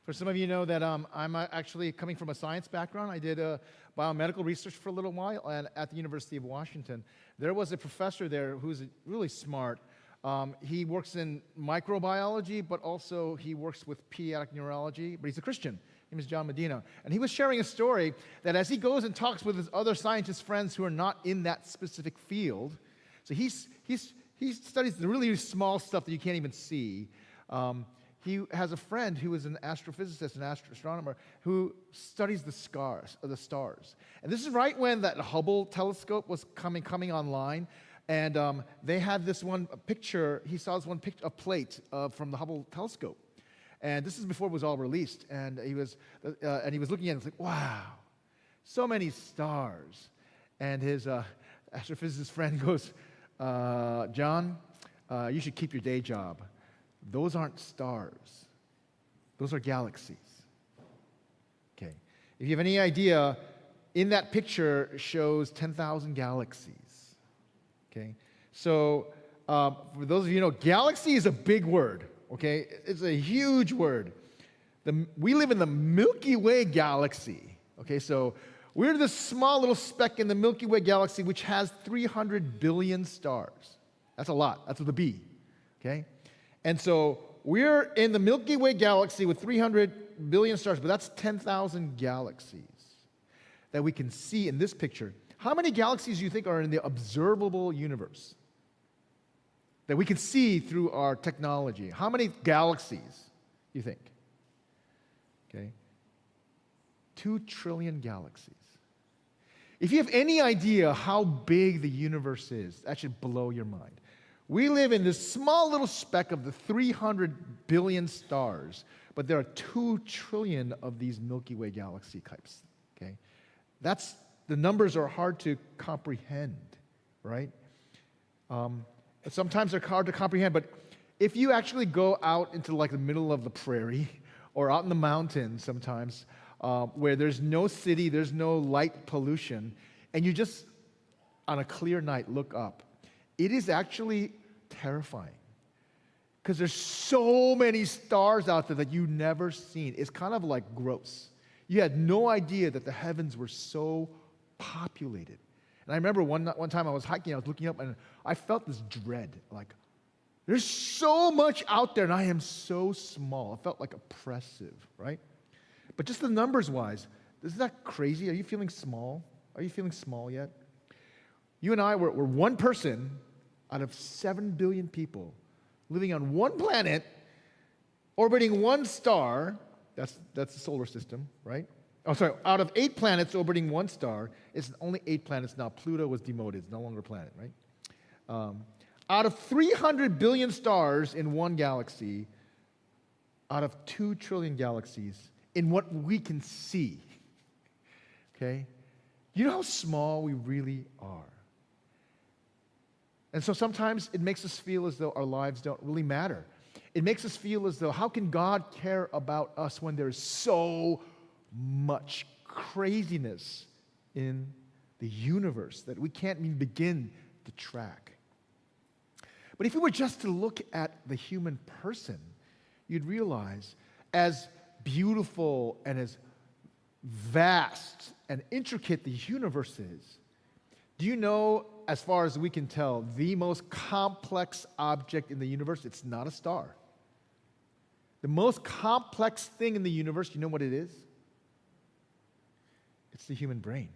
For some of you know that I'm actually coming from a science background. I did biomedical research for a little while at the University of Washington. There was a professor there who's really smart. He works in microbiology, but also he works with pediatric neurology, but he's a Christian. His name is John Medina. And he was sharing a story that as he goes and talks with his other scientist friends who are not in that specific field, so he studies the really small stuff that you can't even see. He has a friend who is an astrophysicist, an astronomer, who studies the stars. And this is right when that Hubble telescope was coming online. And they had this one picture, he saw this one picture, a plate from the Hubble telescope. And this is before it was all released. And he was looking at it, it's like, wow, so many stars. And his astrophysicist friend goes, John, you should keep your day job. Those aren't stars. Those are galaxies. Okay. If you have any idea, in that picture shows 10,000 galaxies. Okay. So for those of you who know, galaxy is a big word. Okay. It's a huge word. We live in the Milky Way galaxy. Okay. So we're this small little speck in the Milky Way galaxy, which has 300 billion stars. That's a lot. That's with a B. Okay. And so we're in the Milky Way galaxy with 300 billion stars, but that's 10,000 galaxies that we can see in this picture. How many galaxies do you think are in the observable universe that we can see through our technology? How many galaxies do you think? Okay. 2 trillion galaxies. If you have any idea how big the universe is, that should blow your mind. We live in this small little speck of the 300 billion stars, but there are 2 trillion of these Milky Way galaxy types, okay? The numbers are hard to comprehend, right? Sometimes they're hard to comprehend, but if you actually go out into like the middle of the prairie or out in the mountains sometimes, where there's no city, there's no light pollution, and you just, on a clear night, look up, it is actually terrifying because there's so many stars out there that you've never seen. It's kind of like gross. You had no idea that the heavens were so populated. And I remember one time I was hiking, I was looking up, and I felt this dread, like, there's so much out there, and I am so small. It felt like oppressive, right? But just the numbers-wise, isn't that crazy? Are you feeling small? Are you feeling small yet? You and I were one person out of 7 billion people living on one planet, orbiting one star. That's the solar system, right? Oh, sorry, out of 8 planets orbiting one star, it's only 8 planets now. Pluto was demoted, it's no longer a planet, right? Out of 300 billion stars in one galaxy, out of 2 trillion galaxies, in what we can see, okay? You know how small we really are. And so sometimes it makes us feel as though our lives don't really matter. It makes us feel as though, how can God care about us when there's so much craziness in the universe that we can't even begin to track? But if you were just to look at the human person, you'd realize as beautiful and as vast and intricate the universe is, do you know, as far as we can tell, the most complex object in the universe, it's not a star. The most complex thing in the universe, you know what it is? It's the human brain.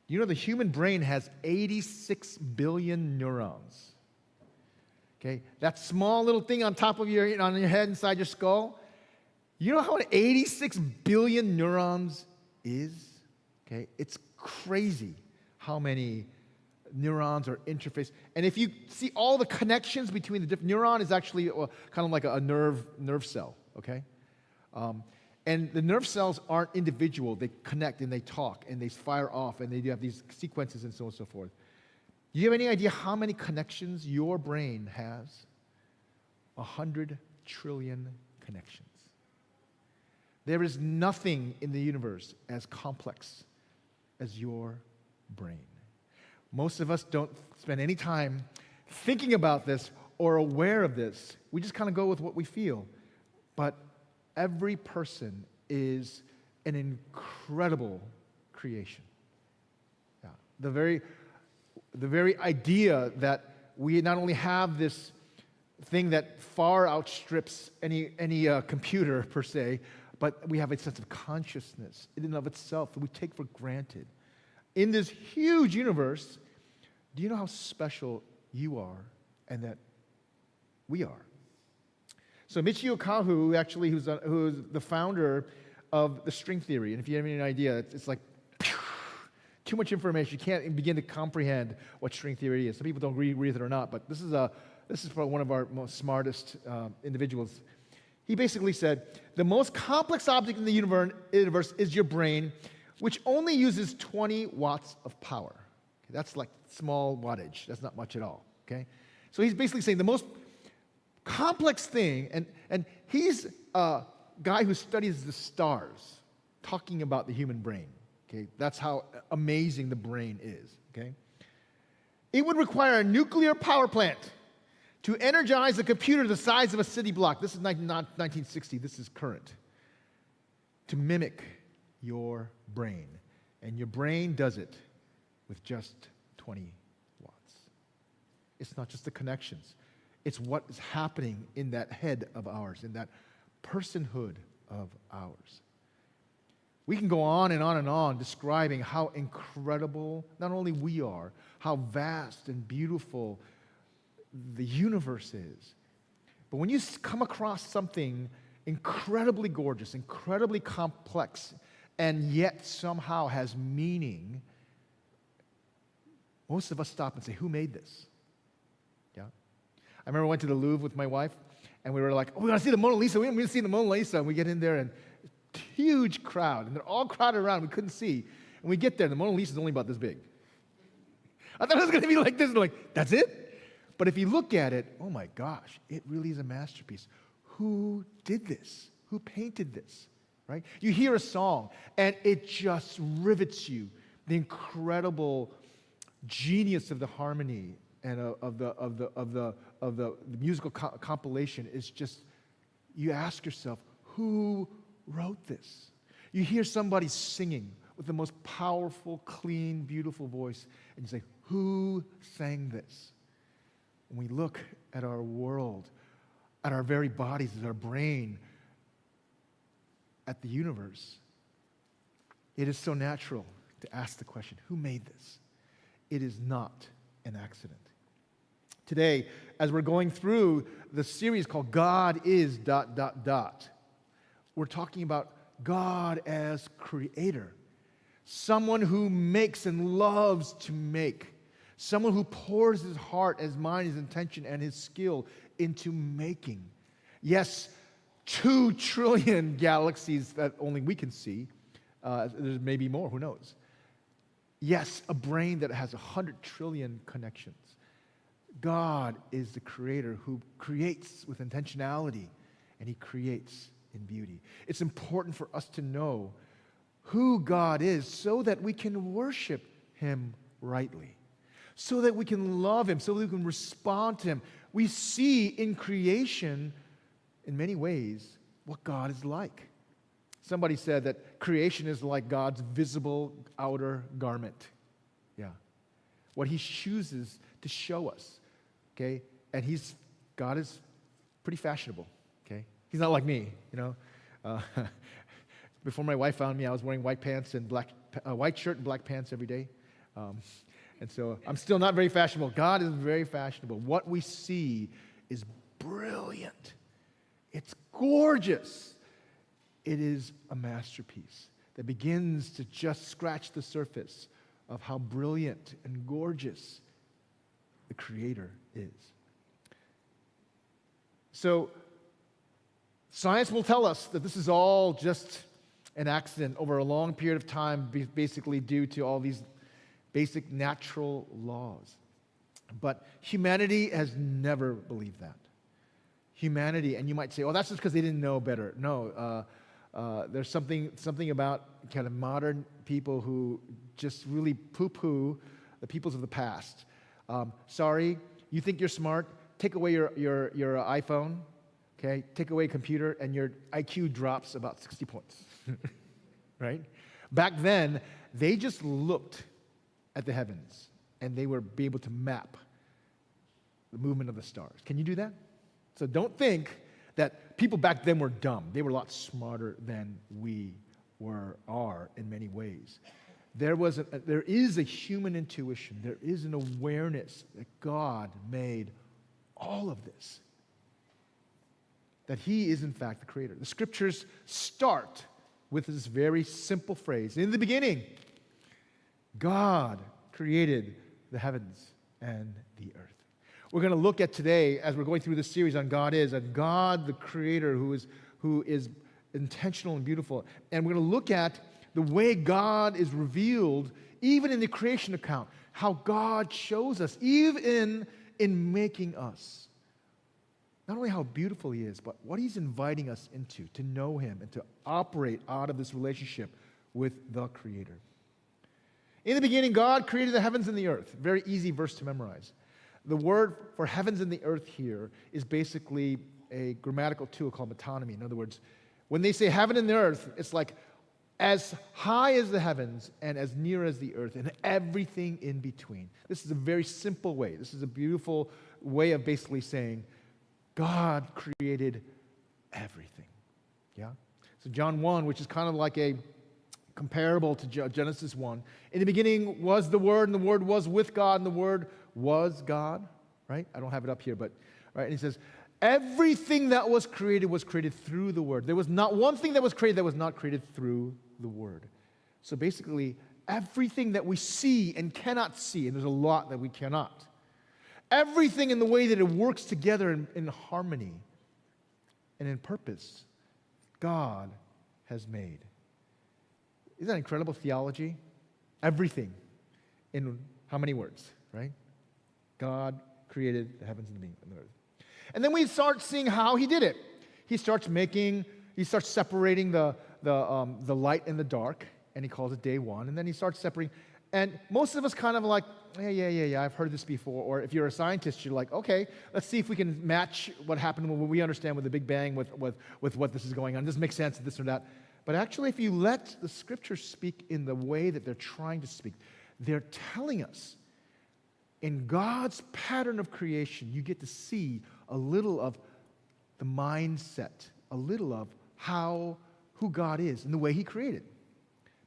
You know the human brain has 86 billion neurons. Okay? That small little thing on top of your head inside your skull, you know how 86 billion neurons is? Okay? It's crazy how many neurons are interfaced. And if you see all the connections between the different, neuron is actually kind of like a nerve cell, okay? And the nerve cells aren't individual. They connect and they talk and they fire off and they do have these sequences and so on and so forth. Do you have any idea how many connections your brain has? 100 trillion connections. There is nothing in the universe as complex as your brain. Most of us don't spend any time thinking about this or aware of this. We just kind of go with what we feel. But every person is an incredible creation. Yeah. The very idea that we not only have this thing that far outstrips any computer per se, but we have a sense of consciousness in and of itself that we take for granted. In this huge universe, do you know how special you are and that we are? So Michio Kaku, actually, who's the founder of the string theory, and if you have any idea, it's like too much information. You can't begin to comprehend what string theory is. Some people don't agree with it or not, but this is probably one of our most smartest individuals. He basically said, the most complex object in the universe is your brain, which only uses 20 watts of power. Okay, that's like small wattage. That's not much at all. Okay, so he's basically saying the most complex thing, and he's a guy who studies the stars, talking about the human brain. Okay, that's how amazing the brain is. Okay, it would require a nuclear power plant to energize a computer the size of a city block. This is not 1960. This is current. To mimic your brain, and your brain does it with just 20 watts. It's not just the connections. It's what is happening in that head of ours, in that personhood of ours. We can go on and on and on describing how incredible not only we are, how vast and beautiful the universe is. But when you come across something incredibly gorgeous, incredibly complex, and yet somehow has meaning, most of us stop and say, who made this? Yeah. I remember I went to the Louvre with my wife, and we were like, oh, we want to see the Mona Lisa. We want to see the Mona Lisa. And we get in there, and huge crowd, and they're all crowded around. We couldn't see. And we get there, and the Mona Lisa is only about this big. I thought it was going to be like this. And we're like, that's it? But if you look at it, oh my gosh, it really is a masterpiece. Who did this? Who painted this? Right? You hear a song, and it just rivets you. The incredible genius of the harmony and of the musical compilation is just. You ask yourself, who wrote this? You hear somebody singing with the most powerful, clean, beautiful voice, and you say, who sang this? When we look at our world, at our very bodies, at our brain, at the universe, it is so natural to ask the question, who made this? It is not an accident. Today, as we're going through the series called God is ... we're talking about God as creator, someone who makes and loves to make, someone who pours his heart, his mind, his intention, and his skill into making. Yes, 2 trillion galaxies that only we can see. There's maybe more, who knows? Yes, a brain that has 100 trillion connections. God is the creator who creates with intentionality, and he creates in beauty. It's important for us to know who God is so that we can worship him rightly, so that we can love him, so that we can respond to him. We see in creation, in many ways, what God is like. Somebody said that creation is like God's visible outer garment. Yeah. What he chooses to show us. Okay? And God is pretty fashionable. Okay? He's not like me, you know. Before my wife found me, I was wearing white pants and white shirt and black pants every day. And so I'm still not very fashionable. God is very fashionable. What we see is brilliant. It's gorgeous. It is a masterpiece that begins to just scratch the surface of how brilliant and gorgeous the Creator is. So, science will tell us that this is all just an accident over a long period of time, basically due to all these basic natural laws. But humanity has never believed that. Humanity, and you might say, oh, that's just because they didn't know better. No, there's something about kind of modern people who just really poo-poo the peoples of the past. Sorry, you think you're smart? Take away your iPhone, okay? Take away a computer and your IQ drops about 60 points, right? Back then, they just looked at the heavens and they would be able to map the movement of the stars. Can you do that? So don't think that people back then were dumb. They were a lot smarter than we are in many ways. There is a human intuition. There is an awareness that God made all of this. That He is, in fact, the Creator. The Scriptures start with this very simple phrase. In the beginning, God created the heavens and the earth. We're going to look at today, as we're going through this series on God is, and God, the Creator, who is intentional and beautiful. And we're going to look at the way God is revealed, even in the creation account, how God shows us, even in making us. Not only how beautiful He is, but what He's inviting us into, to know Him and to operate out of this relationship with the Creator. In the beginning, God created the heavens and the earth. Very easy verse to memorize. The word for heavens and the earth here is basically a grammatical tool called metonymy. In other words, when they say heaven and the earth, it's like as high as the heavens and as near as the earth and everything in between. This is a very simple way. This is a beautiful way of basically saying God created everything. Yeah? So John 1, which is kind of like a comparable to Genesis 1. In the beginning was the Word, and the Word was with God, and the Word was God. Right? I don't have it up here, but right. And he says, everything that was created through the Word. There was not one thing that was created that was not created through the Word. So basically, everything that we see and cannot see, and there's a lot that we cannot, everything in the way that it works together in harmony and in purpose, God has made. Isn't that incredible theology? Everything in how many words, right? God created the heavens and the earth. And then we start seeing how He did it. He starts separating the light and the dark, and He calls it day one. And then He starts separating. And most of us kind of like, yeah, I've heard this before. Or if you're a scientist, you're like, okay, let's see if we can match what happened when we understand with the Big Bang with what this is going on. Does this make sense, this or that? But actually, if you let the Scriptures speak in the way that they're trying to speak, they're telling us in God's pattern of creation, you get to see a little of the mindset, a little of who God is and the way He created.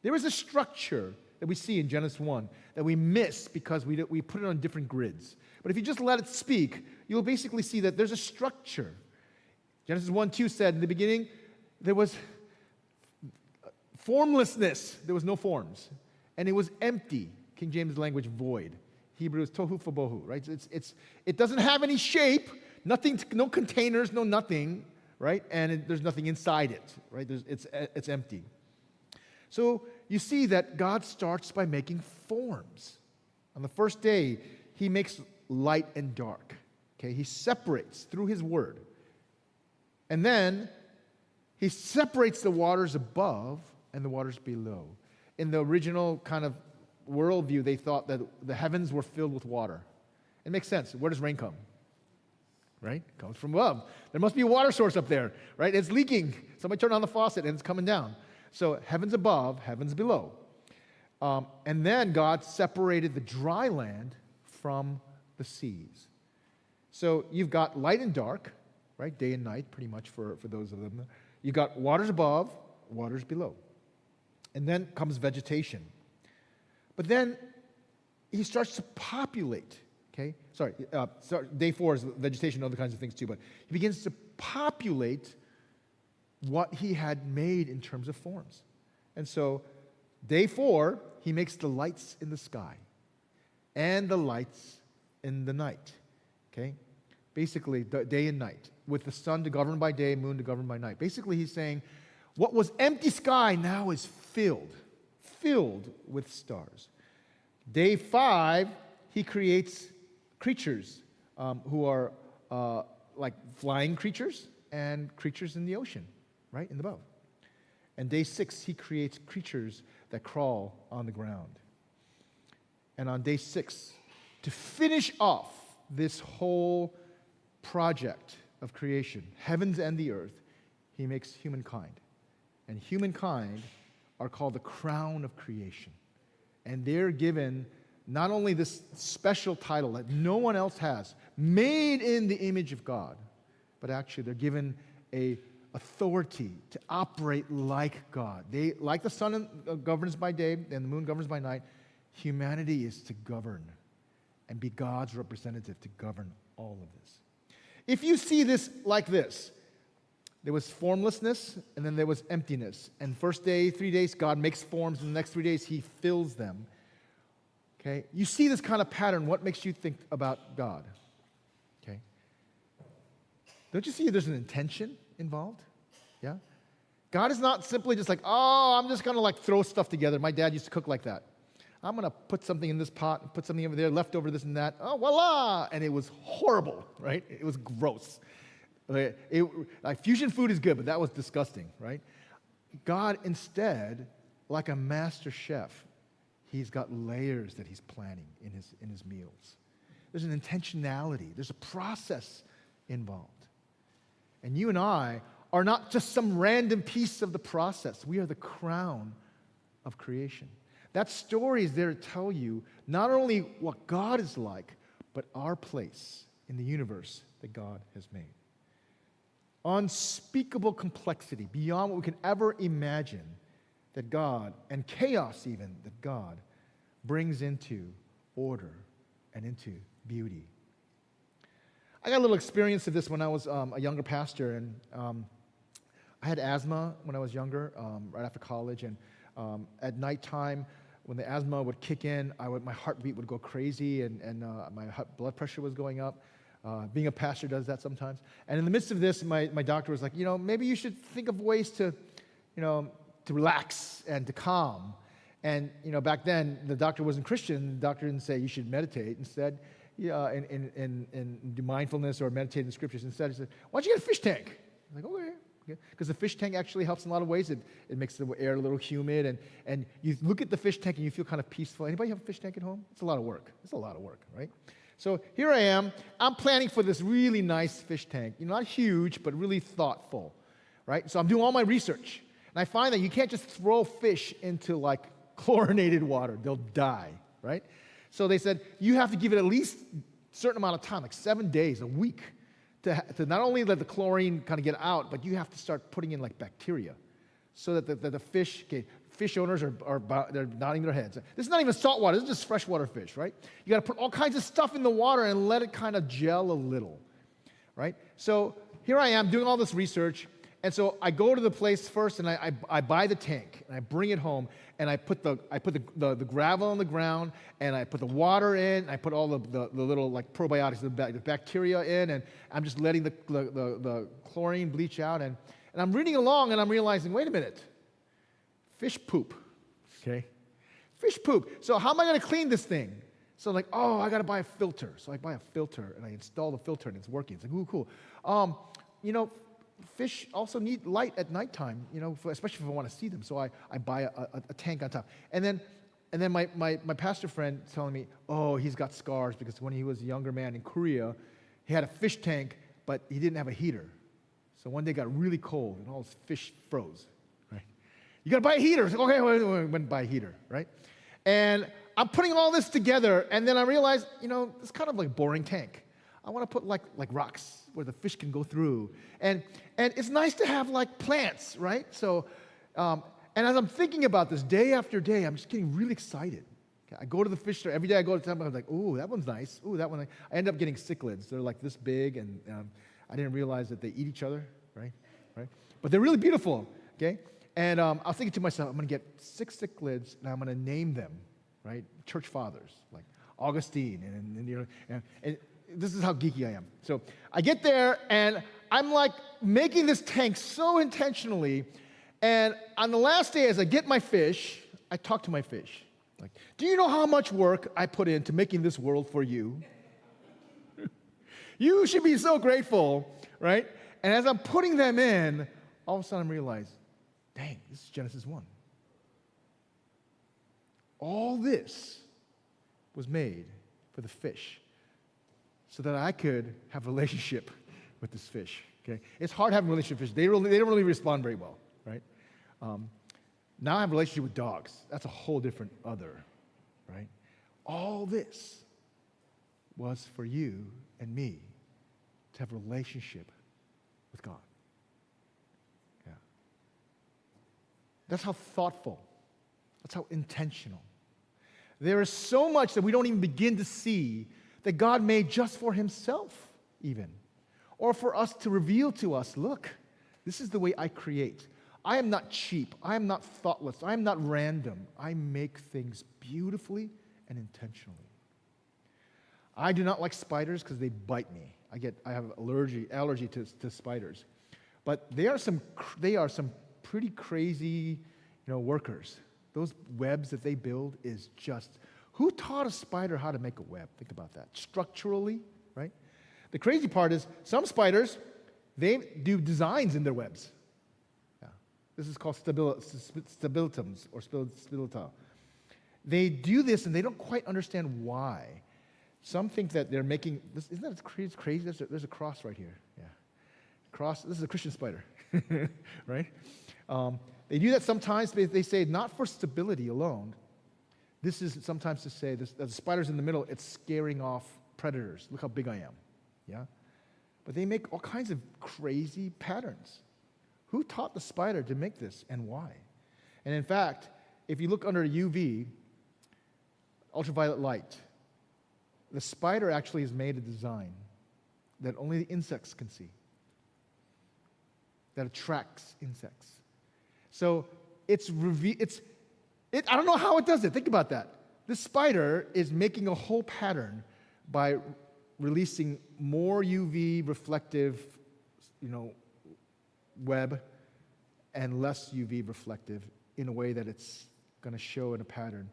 There is a structure that we see in Genesis 1 that we miss because we put it on different grids. But if you just let it speak, you'll basically see that there's a structure. Genesis 1:2 said, in the beginning, there was formlessness. There was no forms. And it was empty. King James language, void. Hebrew is tohu vabohu, right? It doesn't have any shape, nothing, no containers, no nothing, right? And there's nothing inside it, right? It's empty. So you see that God starts by making forms. On the first day, He makes light and dark. Okay, He separates through His word. And then He separates the waters above and the waters below. In the original kind of worldview, they thought that the heavens were filled with water. It makes sense. Where does rain come? Right? It comes from above. There must be a water source up there, right? It's leaking. Somebody turned on the faucet and it's coming down. So heavens above, heavens below. And then God separated the dry land from the seas. So you've got light and dark, right? Day and night, pretty much for those of them. You've got waters above, waters below. And then comes vegetation. But then He starts to populate, okay? Day 4 is vegetation and other kinds of things too, but He begins to populate what He had made in terms of forms. And so, day 4, He makes the lights in the sky and the lights in the night, okay? Basically, day and night, with the sun to govern by day, moon to govern by night. Basically, He's saying, what was empty sky now is filled with stars. Day 5, He creates creatures who are like flying creatures and creatures in the ocean, right, in the above. And day 6, He creates creatures that crawl on the ground. And on day 6, to finish off this whole project of creation, heavens and the earth, he makes humankind. And humankind are called the crown of creation. And they're given not only this special title that no one else has, made in the image of God, but actually they're given a authority to operate like God. They, like the sun governs by day and the moon governs by night, humanity is to govern and be God's representative to govern all of this. If you see this like this, there was formlessness and then there was emptiness. And first day, 3 days, God makes forms, and the next 3 days he fills them. Okay? You see this kind of pattern, what makes you think about God? Okay? Don't you see there's an intention involved? Yeah? God is not simply just like, oh, I'm just going to like throw stuff together. My dad used to cook like that. I'm going to put something in this pot and put something over there, left over this and that. Oh, voila! And it was horrible, right? It was gross. Like fusion food is good, but that was disgusting, right? God instead, like a master chef, he's got layers that he's planning in his meals. There's an intentionality. There's a process involved. And you and I are not just some random piece of the process. We are the crown of creation. That story is there to tell you not only what God is like, but our place in the universe that God has made. Unspeakable complexity beyond what we can ever imagine that God, and chaos even, that God brings into order and into beauty. I got a little experience of this when I was a younger pastor, and I had asthma when I was younger, right after college, and at nighttime, when the asthma would kick in, my heartbeat would go crazy, and my blood pressure was going up. Being a pastor does that sometimes. And in the midst of this, my doctor was like, maybe you should think of ways to relax and to calm. And, back then, the doctor wasn't Christian. The doctor didn't say you should meditate. Instead, and do mindfulness or meditate in the scriptures. Instead, he said, why don't you get a fish tank? I'm like, okay. Because the fish tank actually helps in a lot of ways. It makes the air a little humid, and you look at the fish tank and you feel kind of peaceful. Anybody have a fish tank at home? It's a lot of work. It's a lot of work, right? So here I am. I'm planning for this really nice fish tank. Not huge, but really thoughtful, right? So I'm doing all my research, and I find that you can't just throw fish into like chlorinated water. They'll die, right? So they said you have to give it at least a certain amount of time, like 7 days, a week, to not only let the chlorine kind of get out, but you have to start putting in like bacteria so that the fish, fish owners they're nodding their heads. This is not even salt water, this is just freshwater fish, right? You got to put all kinds of stuff in the water and let it kind of gel a little, right? So here I am doing all this research, and so I go to the place first and I buy the tank and I bring it home and I put the gravel on the ground and I put the water in, and I put all the little like probiotics, the bacteria in, and I'm just letting the chlorine bleach out, and I'm reading along and I'm realizing, wait a minute, fish poop, okay? Fish poop. So how am I going to clean this thing? So like, oh, I got to buy a filter. So I buy a filter and I install the filter and it's working. It's like, ooh, cool. Fish also need light at nighttime, especially if I want to see them. So I buy a tank on top. And then my pastor friend telling me, oh, he's got scars because when he was a younger man in Korea, he had a fish tank, but he didn't have a heater. So one day it got really cold and all his fish froze, right? You got to buy a heater. Like, okay, wait, went and buy a heater, right? And I'm putting all this together, and then I realized, it's kind of like a boring tank. I want to put like rocks where the fish can go through. And it's nice to have like plants, right? So, and as I'm thinking about this day after day, I'm just getting really excited. Okay, I go to the fish store. Every day I go to the temple, I'm like, ooh, that one's nice. Ooh, that one. I end up getting cichlids. They're like this big, and I didn't realize that they eat each other, right? But they're really beautiful, okay? And I was thinking to myself, I'm going to get 6 cichlids, and I'm going to name them, right? Church fathers, like Augustine, and this is how geeky I am. So I get there, and I'm like making this tank so intentionally, and on the last day, as I get my fish, I talk to my fish. Like, do you know how much work I put into making this world for you? You should be so grateful, right? And as I'm putting them in, all of a sudden I realize, dang, this is Genesis 1. All this was made for the fish so that I could have a relationship with this fish. Okay, it's hard having a relationship with fish. They don't really respond very well, right? Now I have a relationship with dogs. That's a whole different other, right? All this was for you and me to have a relationship with God. Yeah. That's how thoughtful. That's how intentional. There is so much that we don't even begin to see that God made just for himself even. Or for us to reveal to us, look, this is the way I create. I am not cheap. I am not thoughtless. I am not random. I make things beautifully and intentionally. I do not like spiders because they bite me. I have allergy to spiders. But they are some pretty crazy, workers. Those webs that they build is just, who taught a spider how to make a web? Think about that. Structurally, right? The crazy part is some spiders, they do designs in their webs. Yeah. This is called stabilitums or stabilita. They do this and they don't quite understand why. Some think that they're making, isn't that crazy? There's a cross right here. Yeah. Cross, this is a Christian spider, right? They do that sometimes. They say not for stability alone. This is sometimes to say that the spider's in the middle, it's scaring off predators. Look how big I am. Yeah? But they make all kinds of crazy patterns. Who taught the spider to make this and why? And in fact, if you look under UV, ultraviolet light, the spider actually has made a design that only the insects can see, that attracts insects. So I don't know how it does it. Think about that. This spider is making a whole pattern by releasing more UV reflective, web and less UV reflective in a way that it's going to show in a pattern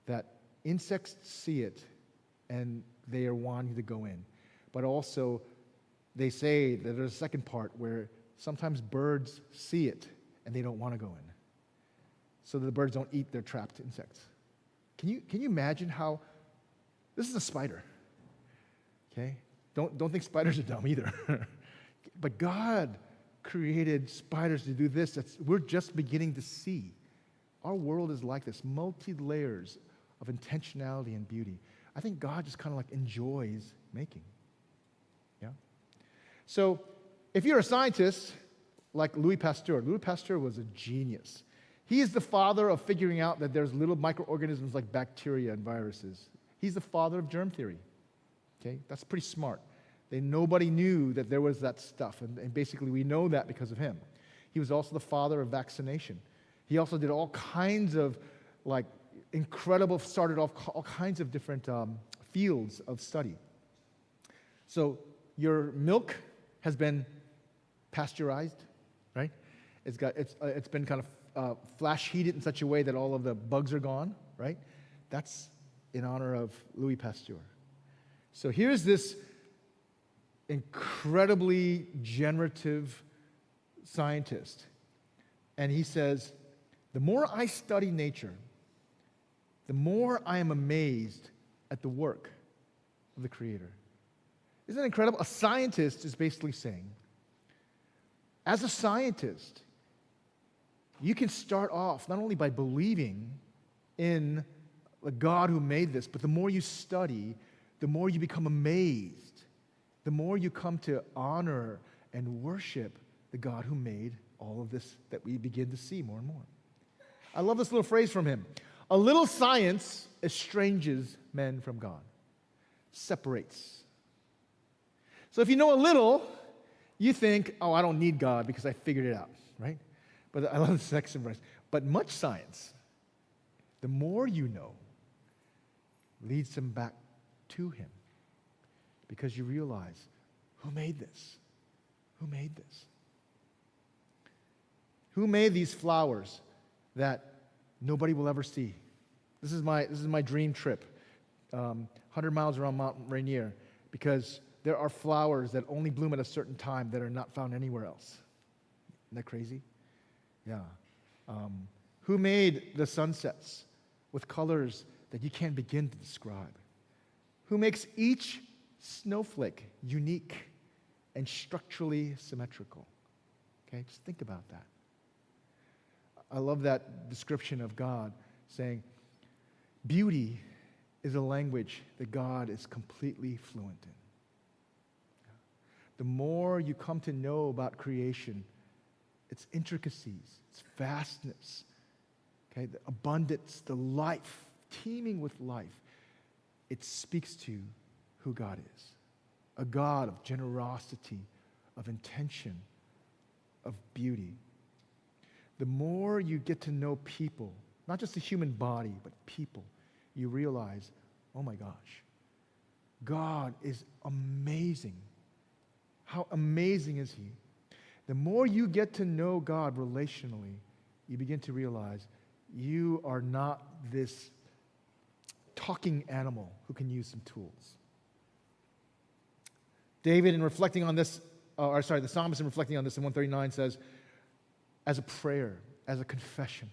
that insects see it and they are wanting to go in. But also, they say that there's a second part where sometimes birds see it and they don't want to go in, so that the birds don't eat their trapped insects. Can you imagine how, this is a spider, okay? Don't think spiders are dumb either. But God created spiders to do this. We're just beginning to see. Our world is like this, multi-layers of intentionality and beauty. I think God just kind of enjoys making. Yeah? So, if you're a scientist, like Louis Pasteur was a genius. He is the father of figuring out that there's little microorganisms like bacteria and viruses. He's the father of germ theory. Okay, that's pretty smart. Nobody knew that there was that stuff, and basically we know that because of him. He was also the father of vaccination. He also did all kinds of started off all kinds of different fields of study. So your milk has been pasteurized, right? It's been kind of flash heated in such a way that all of the bugs are gone, right? That's in honor of Louis Pasteur. So here's this incredibly generative scientist, and he says, the more I study nature, the more I am amazed at the work of the Creator. Isn't that incredible? A scientist is basically saying, as a scientist, you can start off not only by believing in the God who made this, but the more you study, the more you become amazed, the more you come to honor and worship the God who made all of this that we begin to see more and more. I love this little phrase from him. A little science estranges men from God, separates. So if you know a little, you think, I don't need God because I figured it out, right? But I love the next verse. But much science, the more you know, leads them back to him, because you realize, who made this? Who made this? Who made these flowers that nobody will ever see? This is my dream trip, 100 miles around Mount Rainier, because there are flowers that only bloom at a certain time that are not found anywhere else. Isn't that crazy? Yeah. Who made the sunsets with colors that you can't begin to describe? Who makes each snowflake unique and structurally symmetrical. Okay, just think about that. I love that description of God saying, beauty is a language that God is completely fluent in. The more you come to know about creation, its intricacies, its vastness, okay, the abundance, the life, teeming with life, it speaks to who God is. A God of generosity, of intention, of beauty. The more you get to know people, not just the human body, but people, you realize, oh my gosh, God is amazing. How amazing is He? The more you get to know God relationally, you begin to realize you are not this talking animal who can use some tools. David, in reflecting on this, the psalmist in reflecting on this in 139 says, as a prayer, as a confession,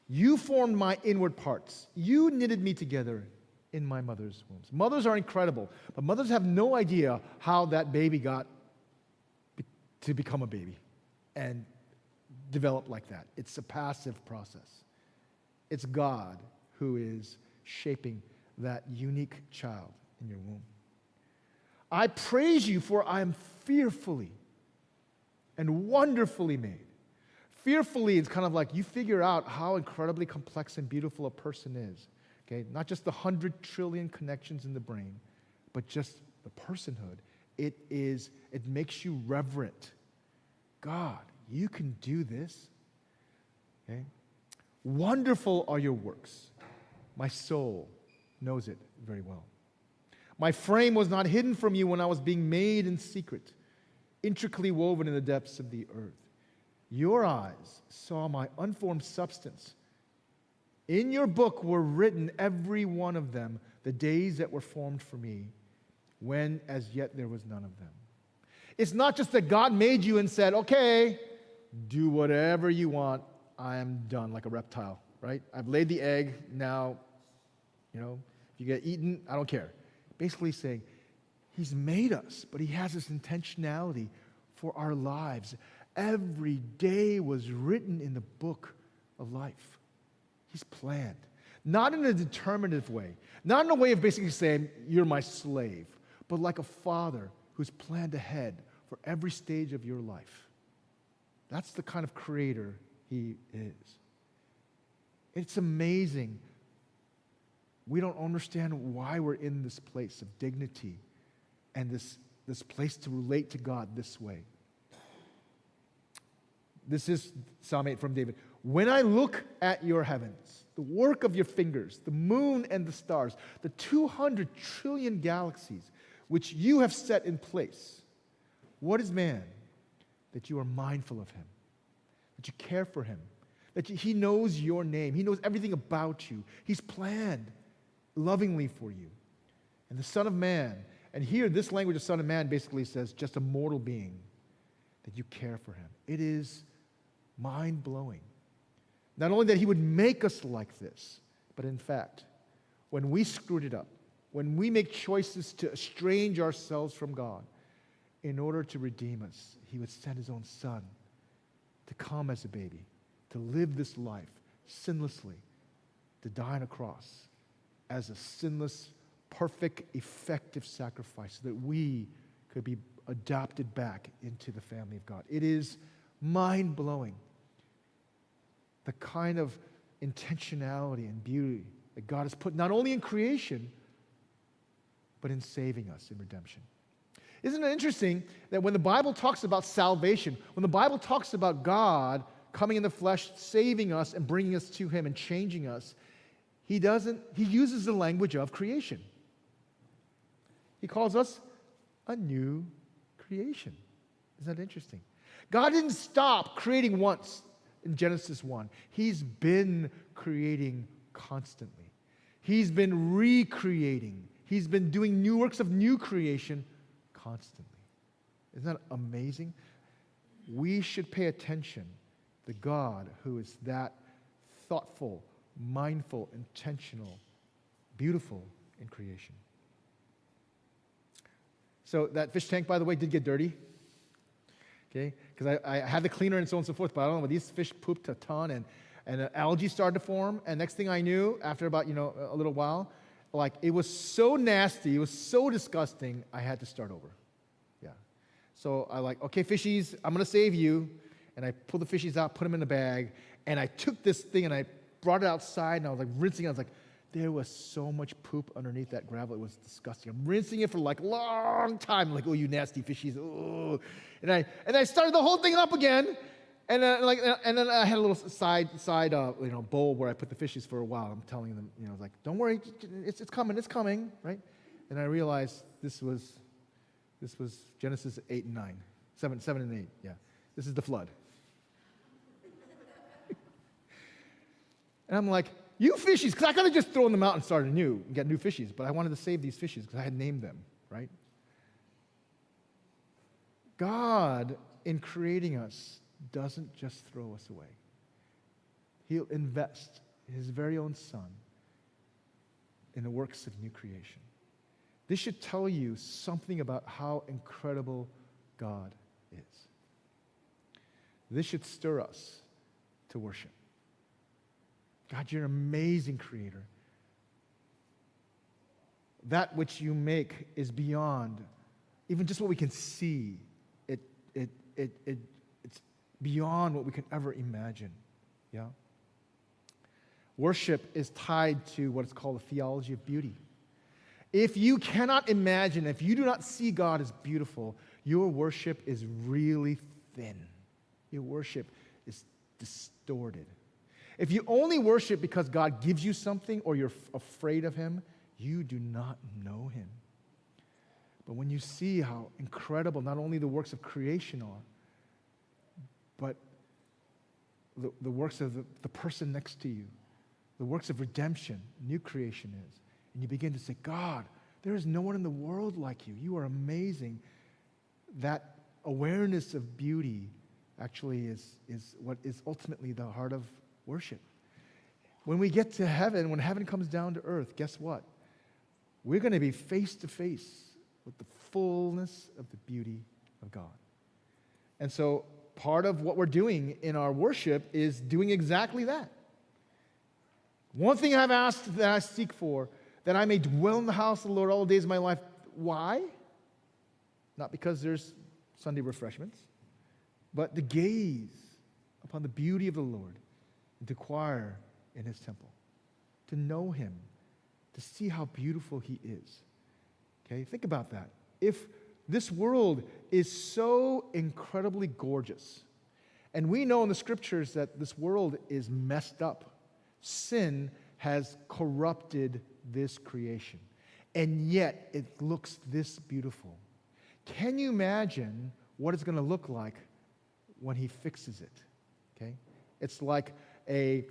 you formed my inward parts. You knitted me together in my mother's womb. Mothers are incredible, but mothers have no idea how that baby got to become a baby and develop like that. It's a passive process. It's God who is shaping that unique child in your womb. I praise you, for I am fearfully and wonderfully made. Fearfully is kind of like you figure out how incredibly complex and beautiful a person is. Okay, not just the 100 trillion connections in the brain, but just the personhood. It makes you reverent. God, you can do this. Okay? Wonderful are your works. My soul knows it very well. My frame was not hidden from you when I was being made in secret, intricately woven in the depths of the earth. Your eyes saw my unformed substance. In your book were written, every one of them, the days that were formed for me, when as yet there was none of them. It's not just that God made you and said, okay, do whatever you want. I am done, like a reptile, right? I've laid the egg. Now, if you get eaten, I don't care. Basically saying, He's made us, but He has this intentionality for our lives. Every day was written in the book of life. He's planned. Not in a determinative way. Not in a way of basically saying, you're my slave, but like a father who's planned ahead for every stage of your life. That's the kind of creator He is. It's amazing. We don't understand why we're in this place of dignity and this place to relate to God this way. This is Psalm 8 from David. When I look at your heavens, the work of your fingers, the moon and the stars, the 200 trillion galaxies which you have set in place, what is man that you are mindful of him, that you care for him, that he knows your name, he knows everything about you, he's planned lovingly for you. And the Son of Man, and here this language of Son of Man basically says just a mortal being, that you care for him. It is mind-blowing. Not only that He would make us like this, but in fact, when we screwed it up, when we make choices to estrange ourselves from God, in order to redeem us, He would send His own Son to come as a baby, to live this life sinlessly, to die on a cross as a sinless, perfect, effective sacrifice so that we could be adopted back into the family of God. It is mind-blowing, the kind of intentionality and beauty that God has put not only in creation, but in saving us in redemption. Isn't it interesting that when the Bible talks about salvation, when the Bible talks about God coming in the flesh, saving us and bringing us to Him and changing us, He uses the language of creation. He calls us a new creation. Isn't that interesting? God didn't stop creating once in Genesis 1. He's been creating constantly. He's been recreating. He's been doing new works of new creation constantly. Isn't that amazing? We should pay attention to God who is that thoughtful, mindful, intentional, beautiful in creation. So that fish tank, by the way, did get dirty. Okay, because I had the cleaner and so on and so forth, but I don't know, but these fish pooped a ton, and algae started to form, and next thing I knew, after about, a little while, like, it was so nasty, it was so disgusting, I had to start over. Yeah. So I like, okay, fishies, I'm going to save you, and I pulled the fishies out, put them in the bag, and I took this thing, and I brought it outside, and I was like rinsing it. I was like, there was so much poop underneath that gravel. It was disgusting. I'm rinsing it for like a long time. Like, oh, you nasty fishies. Oh. And I started the whole thing up again. And then I had a little side bowl where I put the fishies for a while. I'm telling them, like, don't worry, it's coming, right? And I realized this was Genesis 8 and 9, 7 and 8. Yeah, this is the flood. And I'm like, you fishies, because I could have just thrown them out and started anew and get new fishies, but I wanted to save these fishies because I had named them, right? God, in creating us, doesn't just throw us away. He'll invest his very own Son in the works of new creation. This should tell you something about how incredible God is. This should stir us to worship. God, you're an amazing creator. That which you make is beyond even just what we can see. It's beyond what we can ever imagine. Yeah? Worship is tied to what is called a theology of beauty. If you cannot imagine, if you do not see God as beautiful, your worship is really thin. Your worship is distorted. If you only worship because God gives you something or you're afraid of him, you do not know him. But when you see how incredible not only the works of creation are, but the works of the person next to you, the works of redemption, new creation is, and you begin to say, God, there is no one in the world like you. You are amazing. That awareness of beauty actually is what is ultimately the heart of worship. When we get to heaven, when heaven comes down to earth, guess what? We're going to be face to face with the fullness of the beauty of God. And so part of what we're doing in our worship is doing exactly that. One thing I've asked that I seek for, that I may dwell in the house of the Lord all the days of my life. Why? Not because there's Sunday refreshments, but to gaze upon the beauty of the Lord and to inquire in his temple, to know him, to see how beautiful he is. Okay, think about that. If this world is so incredibly gorgeous, and we know in the scriptures that this world is messed up, sin has corrupted this creation, and yet it looks this beautiful. Can you imagine what it's going to look like when he fixes it? Okay, it's like a,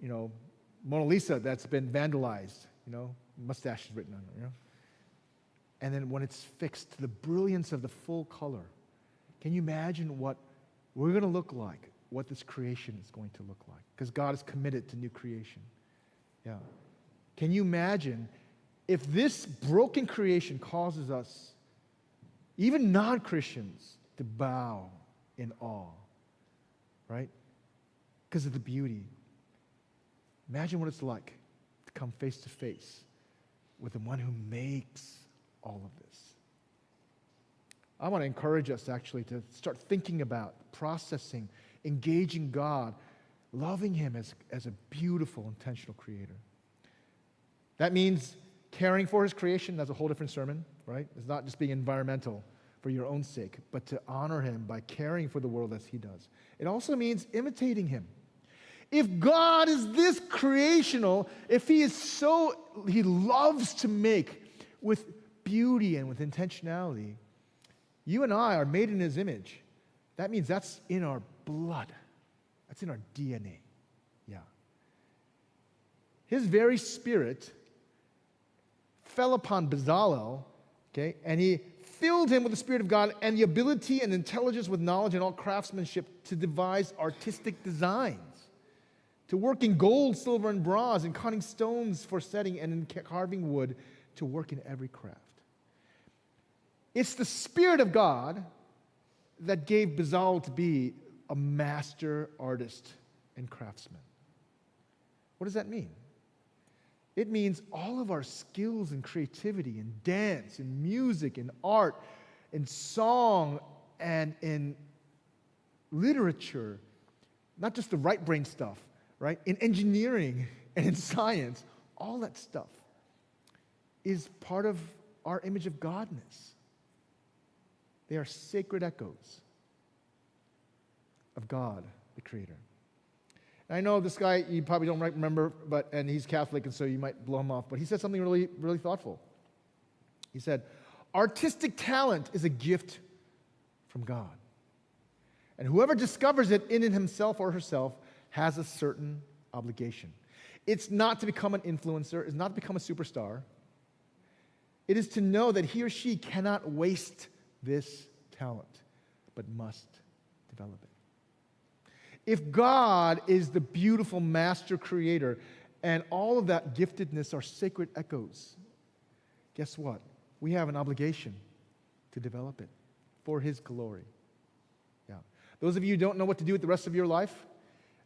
Mona Lisa that's been vandalized, mustache is written on it, And then when it's fixed to the brilliance of the full color, can you imagine what we're going to look like, what this creation is going to look like? Because God is committed to new creation. Yeah. Can you imagine if this broken creation causes us, even non-Christians, to bow in awe, right? Because of the beauty. Imagine what it's like to come face to face with the one who makes all of this. I want to encourage us actually to start thinking about, processing, engaging God, loving him as a beautiful, intentional creator. That means caring for his creation. That's a whole different sermon, right? It's not just being environmental for your own sake, but to honor him by caring for the world as he does. It also means imitating him. If God is this creational, if he loves to make with beauty and with intentionality, you and I are made in his image. That means that's in our blood. That's in our DNA. Yeah. His very spirit fell upon Bezalel, okay, and he filled him with the Spirit of God and the ability and intelligence with knowledge and all craftsmanship to devise artistic designs, to work in gold, silver, and bronze, and cutting stones for setting, and in carving wood, to work in every craft. It's the Spirit of God that gave Bezalel to be a master artist and craftsman. What does that mean? It means all of our skills and creativity in dance, in music, in art, in song, and in literature, not just the right brain stuff, right? In engineering and in science, all that stuff is part of our image of Godness. They are sacred echoes of God, the Creator. And I know this guy, you probably don't remember, and he's Catholic, and so you might blow him off, but he said something really, really thoughtful. He said, artistic talent is a gift from God. And whoever discovers it in himself or herself has a certain obligation. It's not to become an influencer. It's not to become a superstar. It is to know that he or she cannot waste this talent, but must develop it. If God is the beautiful master creator and all of that giftedness are sacred echoes, guess what? We have an obligation to develop it for His glory. Yeah. Those of you who don't know what to do with the rest of your life,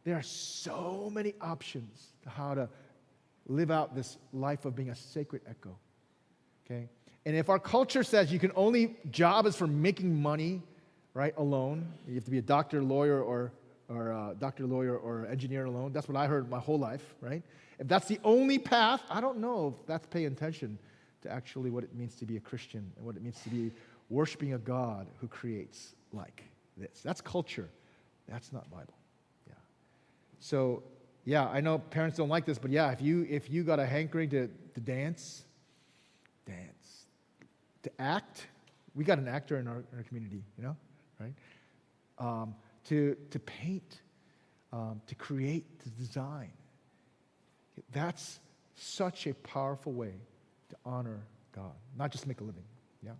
there are so many options to how to live out this life of being a sacred echo. Okay? And if our culture says you can only job is for making money, right, alone, you have to be a doctor, lawyer, or engineer alone. That's what I heard my whole life, right? If that's the only path, I don't know if that's paying attention to actually what it means to be a Christian and what it means to be worshiping a God who creates like this. That's culture. That's not Bible. Yeah. So, yeah, I know parents don't like this, but yeah, if you got a hankering to dance, to act, we got an actor in our community, you know, right? To paint, to create, to design. That's such a powerful way to honor God, not just make a living. Yeah.